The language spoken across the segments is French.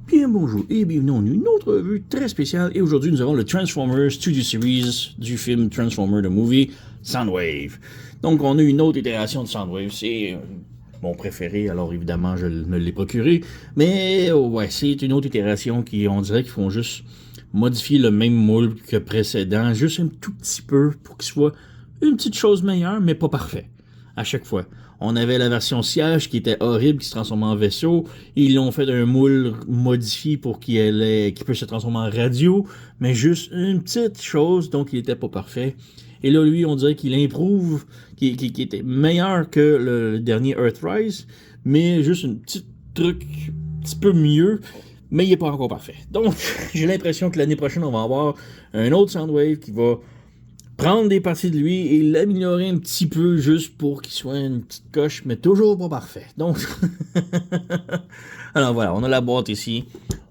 Bien bonjour et bienvenue à une autre revue très spéciale. Et aujourd'hui, nous avons le Transformers Studio Series du film Transformers The Movie Soundwave. Donc, on a une autre itération de Soundwave. C'est mon préféré, alors évidemment, je me l'ai procuré. Mais ouais, c'est une autre itération qui, on dirait qu'ils font juste modifier le même moule que précédent, juste un tout petit peu pour qu'il soit une petite chose meilleure, mais pas parfait. À chaque fois. On avait la version siège qui était horrible, qui se transformait en vaisseau. Ils l'ont fait un moule modifié pour qu'il puisse se transformer en radio, mais juste une petite chose, donc il était pas parfait. Et là, lui, on dirait qu'il improuve, qu'il était meilleur que le dernier Earthrise, mais juste un petit truc un petit peu mieux, mais il n'est pas encore parfait. Donc, j'ai l'impression que l'année prochaine, on va avoir un autre Soundwave qui va prendre des parties de lui et l'améliorer un petit peu juste pour qu'il soit une petite coche, mais toujours pas parfait. Donc, alors voilà, on a la boîte ici.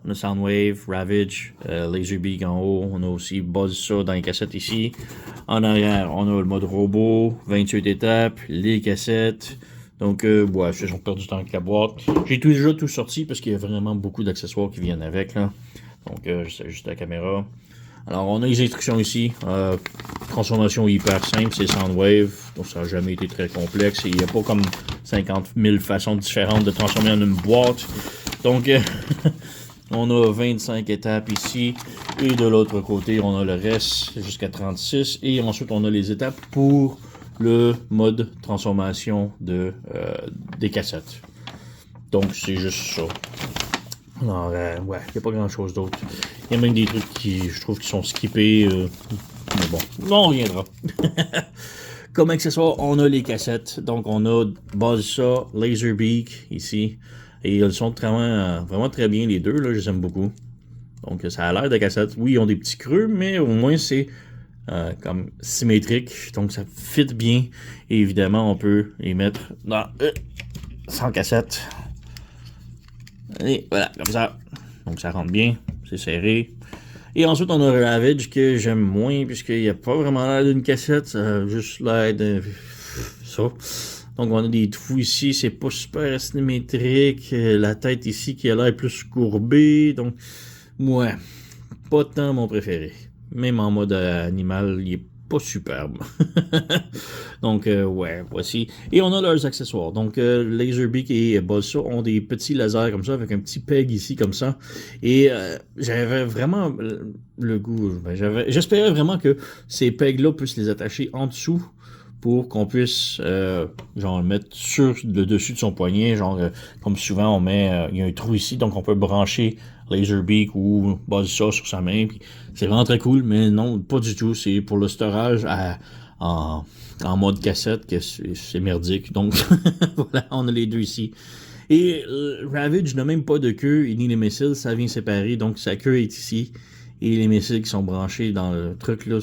On a Soundwave, Ravage, Laserbeak en haut. On a aussi Buzzsaw dans les cassettes ici. En arrière, on a le mode robot, 28 étapes, les cassettes. Donc, ouais, je suis perdu du temps avec la boîte. J'ai déjà tout sorti parce qu'il y a vraiment beaucoup d'accessoires qui viennent avec, là. Donc, c'est juste la caméra. Alors, on a les instructions ici. Transformation hyper simple, c'est Soundwave. Donc, ça n'a jamais été très complexe. Il n'y a pas comme 50 000 façons différentes de transformer en une boîte. Donc, on a 25 étapes ici. Et de l'autre côté, on a le reste jusqu'à 36. Et ensuite, on a les étapes pour le mode transformation des cassettes. Donc, c'est juste ça. Alors, ouais, il n'y a pas grand chose d'autre. Il y a même des trucs qui, je trouve, qui sont skippés. Mais bon, on reviendra. Comme accessoire, on a les cassettes. Donc, on a Buzzsaw, Laserbeak ici. Et ils sont vraiment très bien, les deux. Là, je les aime beaucoup. Donc, ça a l'air de cassettes. Oui, ils ont des petits creux, mais au moins, c'est comme symétrique. Donc, ça fit bien. Et évidemment, on peut les mettre sans cassette. Et voilà, comme ça. Donc ça rentre bien, c'est serré. Et ensuite, on a le Ravage que j'aime moins, puisqu'il n'y a pas vraiment l'air d'une cassette, ça a juste l'air de ça. Donc on a des trous ici, c'est pas super symétrique. La tête ici qui a l'air plus courbée. Donc, ouais, pas tant mon préféré. Même en mode animal, il est pas superbe. Donc, ouais, voici. Et on a leurs accessoires. Donc, Laserbeak et Buzzsaw ont des petits lasers comme ça, avec un petit peg ici, comme ça. Et j'avais vraiment le goût. J'espérais vraiment que ces pegs-là puissent les attacher en dessous pour qu'on puisse, genre, le mettre sur le dessus de son poignet. Genre, comme souvent, on met, il y a un trou ici, donc on peut brancher Laserbeak ou Buzzsaw sur sa main. C'est vraiment très cool, mais non, pas du tout. C'est pour le storage en mode cassette que c'est merdique. Donc, voilà, on a les deux ici. Et Ravage n'a même pas de queue, ni les missiles, ça vient séparer. Donc, sa queue est ici. Et les missiles qui sont branchés dans le truc là,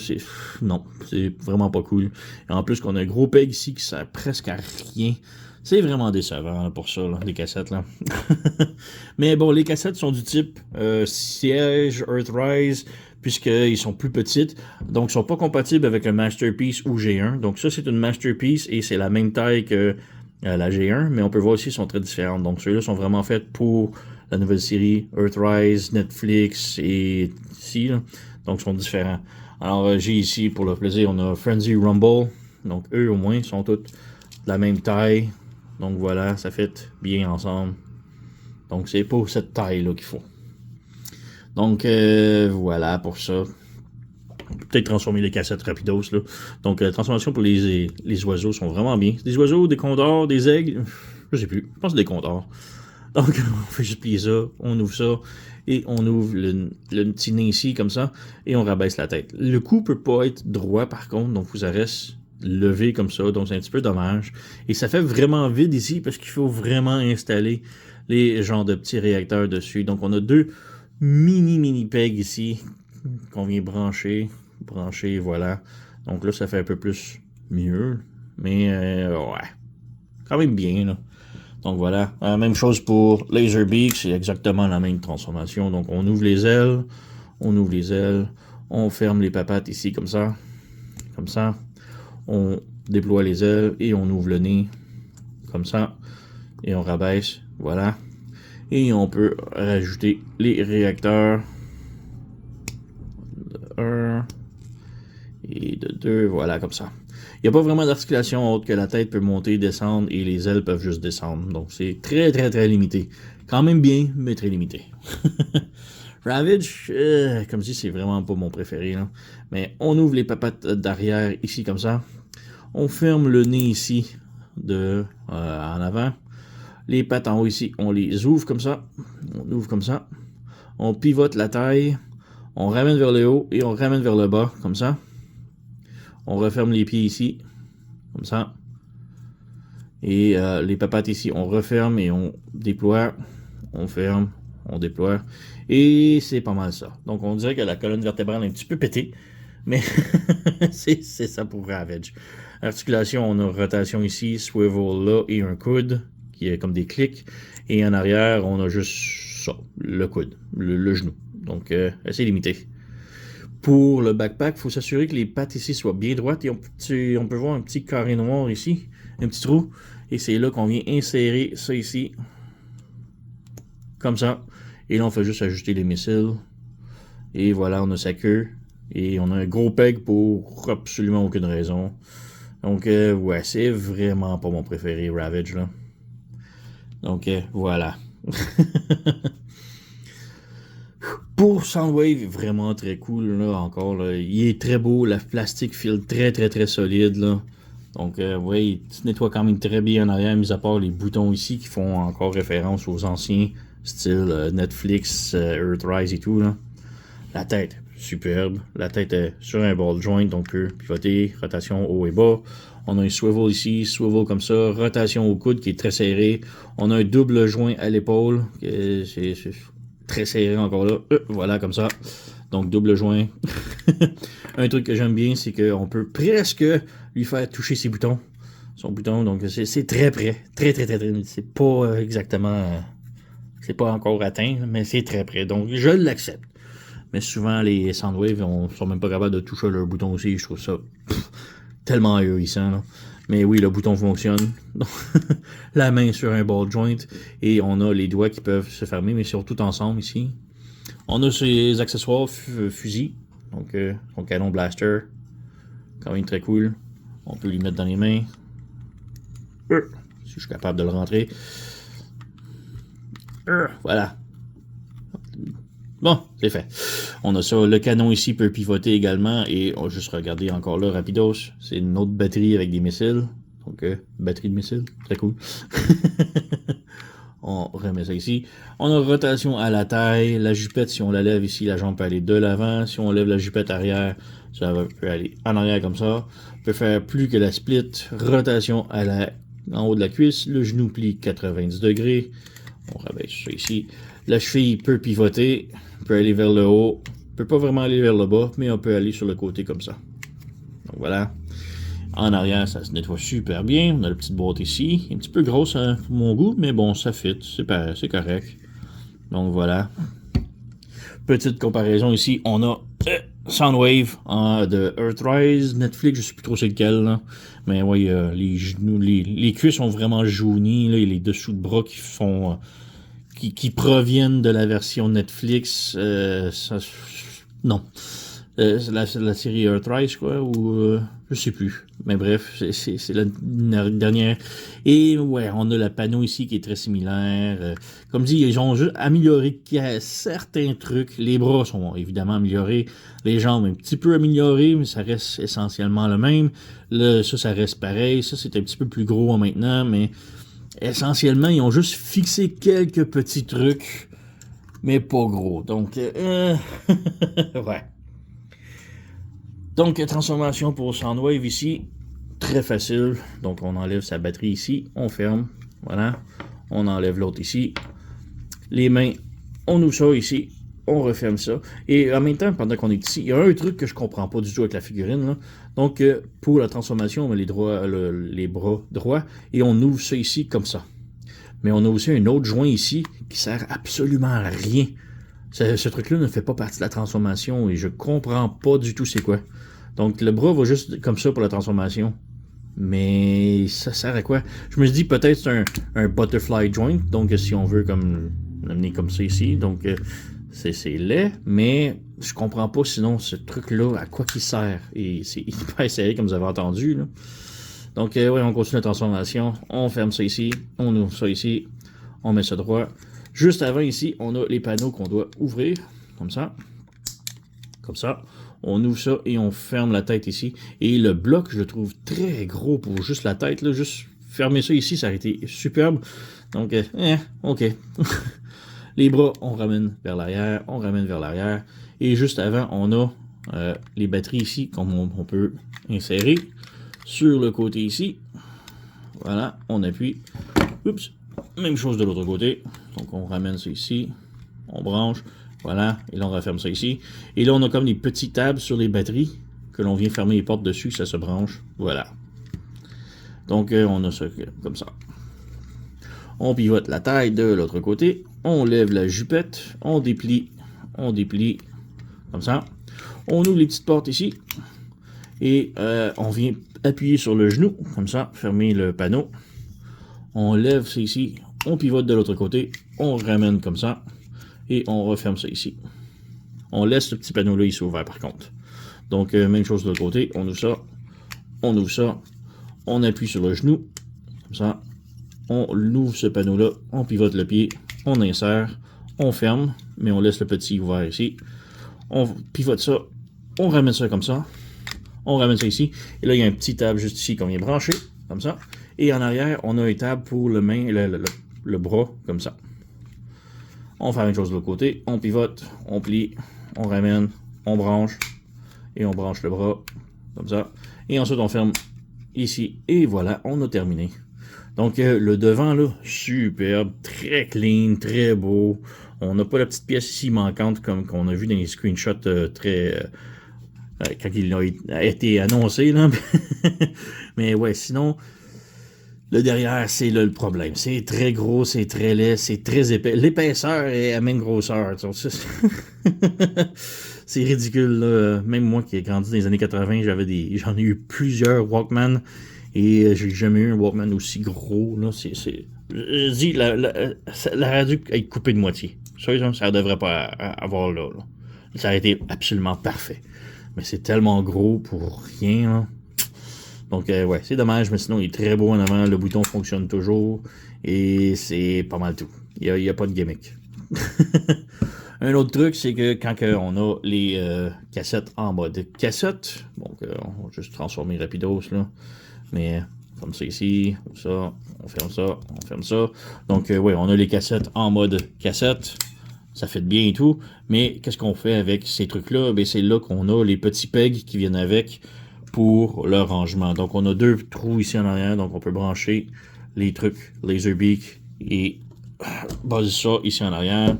non, c'est vraiment pas cool. Et en plus qu'on a un gros peg ici qui sert presque à rien. C'est vraiment décevant pour ça, là, les cassettes là. Mais bon, les cassettes sont du type siège, Earthrise, puisqu'ils sont plus petites. Donc, ils sont pas compatibles avec un Masterpiece ou G1. Donc, ça, c'est une Masterpiece et c'est la même taille que la G1. Mais on peut voir aussi qu'ils sont très différentes. Donc, ceux-là sont vraiment faits pour la nouvelle série Earthrise, Netflix et ici. Là. Donc, ils sont différents. Alors, j'ai ici, pour le plaisir, on a Frenzy Rumble. Donc, eux, au moins, sont toutes de la même taille. Donc, voilà, ça fait bien ensemble. Donc, c'est pour cette taille-là qu'il faut. Donc, voilà pour ça. On peut peut-être transformer les cassettes rapidos, là. Donc, la transformation pour les oiseaux sont vraiment bien. Des oiseaux, des condors, des aigles, je sais plus. Je pense que des condors. Donc, on fait juste plier ça, on ouvre ça, et on ouvre le petit nez ici, comme ça, et on rabaisse la tête. Le cou peut pas être droit, par contre, donc vous reste levé comme ça, donc c'est un petit peu dommage. Et ça fait vraiment vide ici, parce qu'il faut vraiment installer les genres de petits réacteurs dessus. Donc, on a deux mini pegs ici, qu'on vient brancher, voilà. Donc là, ça fait un peu plus mieux, mais ouais, quand même bien, là. Donc voilà, même chose pour Laserbeak, c'est exactement la même transformation. Donc on ouvre les ailes, on ferme les papates ici comme ça, on déploie les ailes et on ouvre le nez comme ça et on rabaisse, voilà. Et on peut rajouter les réacteurs. De 1 et de 2, voilà, comme ça. Il n'y a pas vraiment d'articulation autre que la tête peut monter, descendre et les ailes peuvent juste descendre. Donc c'est très très très limité. Quand même bien, mais très limité. Ravage, comme je dis, c'est vraiment pas mon préféré. Là. Mais on ouvre les papates d'arrière ici comme ça. On ferme le nez ici en avant. Les pattes en haut ici, on les ouvre comme ça. On ouvre comme ça. On pivote la taille. On ramène vers le haut et on ramène vers le bas comme ça. On referme les pieds ici, comme ça. Et les papates ici, on referme et on déploie. On ferme, on déploie. Et c'est pas mal ça. Donc on dirait que la colonne vertébrale est un petit peu pétée. Mais c'est ça pour Ravage. Articulation, on a rotation ici, swivel là et un coude qui est comme des clics. Et en arrière, on a juste ça, le coude, le genou. Donc assez limité. Pour le backpack, il faut s'assurer que les pattes ici soient bien droites. Et on peut voir un petit carré noir ici, un petit trou. Et c'est là qu'on vient insérer ça ici. Comme ça. Et là, on fait juste ajuster les missiles. Et voilà, on a sa queue. Et on a un gros peg pour absolument aucune raison. Donc, ouais, c'est vraiment pas mon préféré, Ravage, là. Donc, voilà. Pour Soundwave, vraiment très cool, là, encore, là. Il est très beau, la plastique file très, très, très solide, là. Donc, ouais, il se nettoie quand même très bien en arrière, mis à part les boutons ici qui font encore référence aux anciens, style Netflix, Earthrise et tout, là. La tête, superbe. La tête est sur un ball joint, donc on peut pivoter, rotation haut et bas. On a un swivel ici, swivel comme ça, rotation au coude qui est très serré. On a un double joint à l'épaule, c'est très serré encore là. Voilà, comme ça. Donc, double joint. Un truc que j'aime bien, c'est qu'on peut presque lui faire toucher ses boutons. Son bouton, donc c'est très près. Très, très, très, très. C'est pas exactement... c'est pas encore atteint, mais c'est très près. Donc, je l'accepte. Mais souvent, les Soundwave, sont même pas capables de toucher leur bouton aussi. Je trouve ça tellement ahurissant. Là. Mais oui, le bouton fonctionne. La main sur un ball joint. Et on a les doigts qui peuvent se fermer, mais surtout ensemble ici. On a ces accessoires fusil. Donc, son canon blaster. Quand même très cool. On peut lui mettre dans les mains. Si je suis capable de le rentrer. Voilà. Bon, c'est fait. On a ça. Le canon ici peut pivoter également. Et on va juste regarder encore là, rapidos. C'est une autre batterie avec des missiles. Donc, batterie de missiles. Très cool. On remet ça ici. On a rotation à la taille. La jupette, si on la lève ici, la jambe peut aller de l'avant. Si on lève la jupette arrière, ça peut aller en arrière comme ça. On peut faire plus que la split. Rotation en haut de la cuisse. Le genou plie 90 degrés. On rabaisse ça ici. La cheville peut pivoter, peut aller vers le haut, peut pas vraiment aller vers le bas, mais on peut aller sur le côté comme ça. Donc voilà. En arrière, ça se nettoie super bien. On a la petite boîte ici. Un petit peu grosse hein, pour mon goût, mais bon, ça fit. C'est correct. Donc voilà. Petite comparaison ici. On a Soundwave de Earthrise, Netflix, je sais plus trop c'est lequel. Là. Mais oui, les genoux, les cuisses sont vraiment jaunis. Là, et les dessous de bras qui font... Qui proviennent de la version Netflix. Non. La série Earthrise, quoi, ou je sais plus. Mais bref, c'est la dernière. Et ouais, on a le panneau ici qui est très similaire. Comme dit, ils ont juste amélioré certains trucs. Les bras sont évidemment améliorés. Les jambes un petit peu améliorées, mais ça reste essentiellement le même. Là, ça reste pareil. Ça, c'est un petit peu plus gros maintenant, mais essentiellement, ils ont juste fixé quelques petits trucs, mais pas gros. Donc, ouais. Donc, transformation pour Soundwave ici, très facile. Donc, on enlève sa batterie ici, on ferme, voilà. On enlève l'autre ici. Les mains, on ouvre ça ici, on referme ça. Et en même temps, pendant qu'on est ici, il y a un truc que je comprends pas du tout avec la figurine. Là. Donc, pour la transformation, on met les bras droits et on ouvre ça ici comme ça. Mais on a aussi un autre joint ici qui sert absolument à rien. Ce truc-là ne fait pas partie de la transformation et je comprends pas du tout c'est quoi. Donc, le bras va juste comme ça pour la transformation. Mais ça sert à quoi? Je me dis peut-être c'est un butterfly joint. Donc, si on veut comme l'amener comme ça ici. Donc, c'est laid, mais je comprends pas sinon ce truc-là, à quoi qu'il sert. Et c'est hyper serré, comme vous avez entendu, là. Donc, ouais, on continue la transformation. On ferme ça ici. On ouvre ça ici. On met ça droit. Juste avant ici, on a les panneaux qu'on doit ouvrir. Comme ça. Comme ça. On ouvre ça et on ferme la tête ici. Et le bloc, je le trouve très gros pour juste la tête, là. Juste fermer ça ici, ça aurait été superbe. Donc, ok. Les bras, on ramène vers l'arrière. On ramène vers l'arrière. Et juste avant, on a les batteries ici, comme on peut insérer sur le côté ici. Voilà, on appuie. Oups. Même chose de l'autre côté. Donc, on ramène ça ici. On branche. Voilà. Et là, on referme ça ici. Et là, on a comme des petits tables sur les batteries que l'on vient fermer les portes dessus. Ça se branche. Voilà. Donc, on a ça comme ça. On pivote la taille de l'autre côté. On lève la jupette. On déplie. On déplie. Comme ça. On ouvre les petites portes ici. Et on vient appuyer sur le genou. Comme ça. Fermer le panneau. On lève ça ici, on pivote de l'autre côté, on ramène comme ça, et on referme ça ici. On laisse ce petit panneau-là ici ouvert par contre. Donc, même chose de l'autre côté, on ouvre ça, on appuie sur le genou, comme ça, on ouvre ce panneau-là, on pivote le pied, on insère, on ferme, mais on laisse le petit ouvert ici. On pivote ça, on ramène ça comme ça, on ramène ça ici, et là, il y a un petit table juste ici qu'on vient brancher, comme ça. Et en arrière, on a une table pour le bras, comme ça. On fait la même chose de l'autre côté. On pivote, on plie, on ramène, on branche. Et on branche le bras, comme ça. Et ensuite, on ferme ici. Et voilà, on a terminé. Donc, le devant, là, superbe, très clean, très beau. On n'a pas la petite pièce ici manquante, comme qu'on a vu dans les screenshots très... quand il a été annoncé, là. Mais ouais, sinon... Le derrière, c'est là le problème. C'est très gros, c'est très laid, c'est très épais. L'épaisseur est à même grosseur. C'est ridicule, là. Même moi qui ai grandi dans les années 80, j'en ai eu plusieurs Walkman. Et j'ai jamais eu un Walkman aussi gros. Là. Je dis, la radio est coupée de moitié. Ça ne devrait pas avoir là. Ça aurait été absolument parfait. Mais c'est tellement gros pour rien, là. Donc, ouais, c'est dommage, mais sinon, il est très beau en avant. Le bouton fonctionne toujours. Et c'est pas mal tout. Il n'y a pas de gimmick. Un autre truc, c'est que quand on a les cassettes en mode cassette, donc on va juste transformer rapidos, là. Mais comme ça ici, comme ça, on ferme ça. Donc, ouais, on a les cassettes en mode cassette. Ça fait bien et tout. Mais qu'est-ce qu'on fait avec ces trucs-là? Ben, c'est là qu'on a les petits pegs qui viennent avec pour le rangement. Donc, on a deux trous ici en arrière, donc on peut brancher les trucs Laserbeak et baser ça ici en arrière.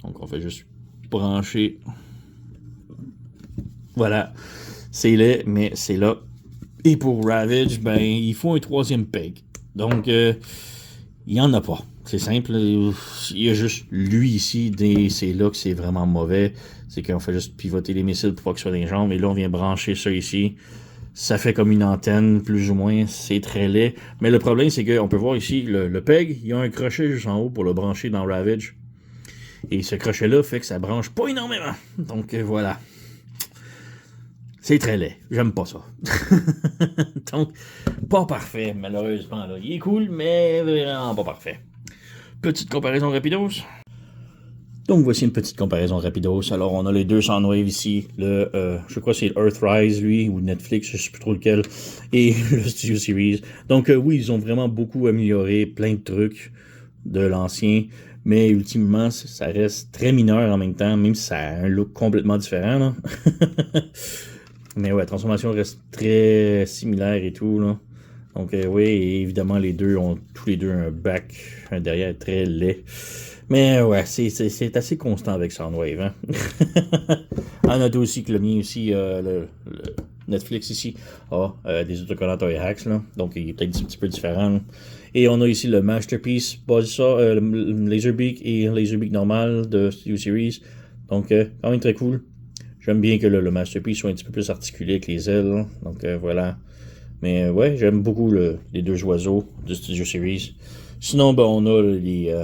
Donc, on fait juste brancher. Voilà. C'est laid, mais c'est là. Et pour Ravage, ben, il faut un troisième peg. Donc, il n'y en a pas. C'est simple. Il y a juste lui ici. C'est là que c'est vraiment mauvais. C'est qu'on fait juste pivoter les missiles pour pas qu'ils soient dans les jambes. Et là, on vient brancher ça ici. Ça fait comme une antenne, plus ou moins. C'est très laid. Mais le problème, c'est qu'on peut voir ici le peg. Il y a un crochet juste en haut pour le brancher dans Ravage. Et ce crochet-là fait que ça branche pas énormément. Donc, voilà. C'est très laid. J'aime pas ça. Donc, pas parfait, malheureusement. Là. Il est cool, mais vraiment pas parfait. Petite comparaison rapidos. Donc, voici une petite comparaison rapidos. Alors, on a les deux Soundwave ici. Je crois que c'est Earthrise, lui, ou Netflix, je sais plus trop lequel. Et le Studio Series. Donc, oui, ils ont vraiment beaucoup amélioré plein de trucs de l'ancien. Mais ultimement, ça reste très mineur en même temps, même si ça a un look complètement différent. Là. Mais ouais, la transformation reste très similaire et tout. Là. Donc, oui, et évidemment, les deux ont tous les deux un back, un derrière très laid. Mais ouais, c'est assez constant avec Soundwave. Hein? On note aussi que le mien aussi, le Netflix ici, a des autocollants Toy Hacks. Là. Donc, il est peut-être un petit peu différent. Là. Et on a ici le Masterpiece, le Laserbeak et Laserbeak normal de Studio Series. Donc, quand même très cool. J'aime bien que le Masterpiece soit un petit peu plus articulé avec les ailes. Là. Donc, voilà. Mais ouais, j'aime beaucoup les deux oiseaux de Studio Series. Sinon, ben, on a les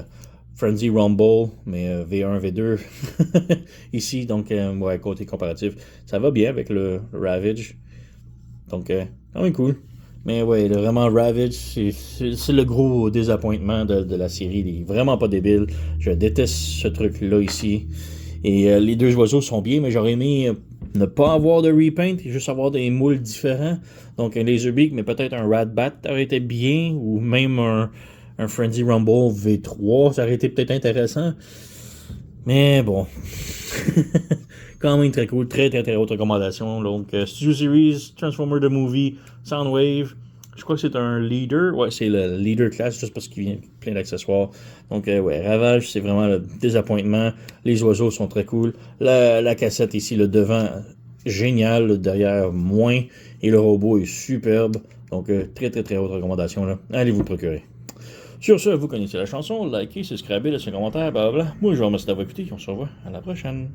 Frenzy Rumble, mais V1, V2 ici, donc ouais, côté comparatif, ça va bien avec le Ravage, donc quand même cool. Mais ouais, vraiment Ravage, c'est le gros désappointement de la série, il est vraiment pas débile, je déteste ce truc-là ici, et les deux oiseaux sont bien, mais j'aurais aimé ne pas avoir de repaint, et juste avoir des moules différents, donc un Laserbeak, mais peut-être un Ratbat aurait été bien, ou même un Frenzy Rumble V3, ça aurait été peut-être intéressant. Mais bon. Quand même très cool, très très très haute recommandation. Donc, Studio Series, Transformer the Movie, Soundwave. Je crois que c'est un leader. Ouais, c'est le leader class, juste parce qu'il vient plein d'accessoires. Donc, ouais, Ravage, c'est vraiment le désappointement. Les oiseaux sont très cool. La cassette ici, le devant, génial. Le derrière, moins. Et le robot est superbe. Donc, très très très haute recommandation. Là. Allez vous procurer. Sur ce, vous connaissez la chanson, likez, subscribez, laissez un commentaire, blablabla. Moi, je vous remercie d'avoir écouté. On se revoit à la prochaine.